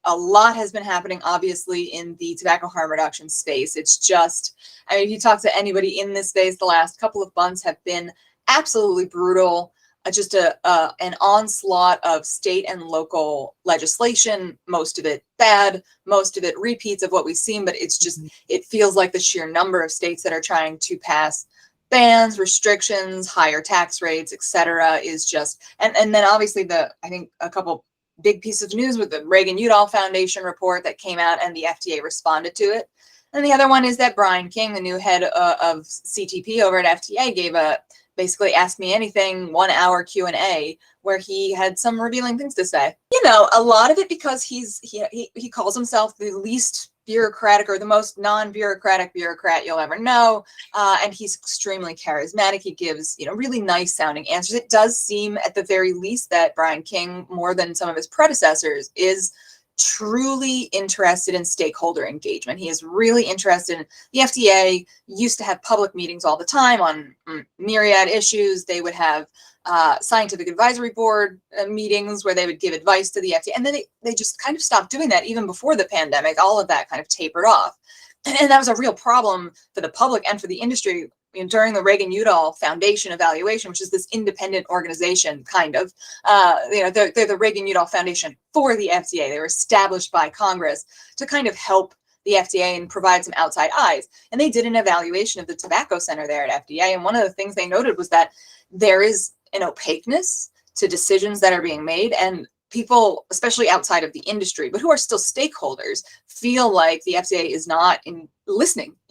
a lot has been happening, obviously, in the tobacco harm reduction space. It's just, I mean, if you talk to anybody in this space, the last couple of months have been absolutely brutal. Just an onslaught of state and local legislation, most of it bad, most of it repeats of what we've seen, but it's just, it feels like the sheer number of states that are trying to pass bans, restrictions, higher tax rates, etc., is just, and then obviously I think a couple big pieces of news with the Reagan-Udall Foundation report that came out and the FDA responded to it. And the other one is that Brian King, the new head of CTP over at FDA, gave a basically Ask Me Anything 1 hour Q&A where he had some revealing things to say. You know, a lot of it because he calls himself the least bureaucratic or the most non-bureaucratic bureaucrat you'll ever know, and he's extremely charismatic. He gives, you know, really nice sounding answers. It does seem at the very least that Brian King, more than some of his predecessors, is truly interested in stakeholder engagement. He is really interested in the FDA used to have public meetings all the time on myriad issues. They would have scientific advisory board meetings where they would give advice to the FDA. And then they just kind of stopped doing that even before the pandemic. All of that kind of tapered off. And that was a real problem for the public and for the industry. You know, during the Reagan-Udall Foundation evaluation, which is this independent organization, kind of, you know, they're the Reagan-Udall Foundation for the FDA. They were established by Congress to kind of help the FDA and provide some outside eyes. And they did an evaluation of the tobacco center there at FDA. And one of the things they noted was that there is an opaqueness to decisions that are being made, and people, especially outside of the industry, but who are still stakeholders, feel like the FDA is not listening in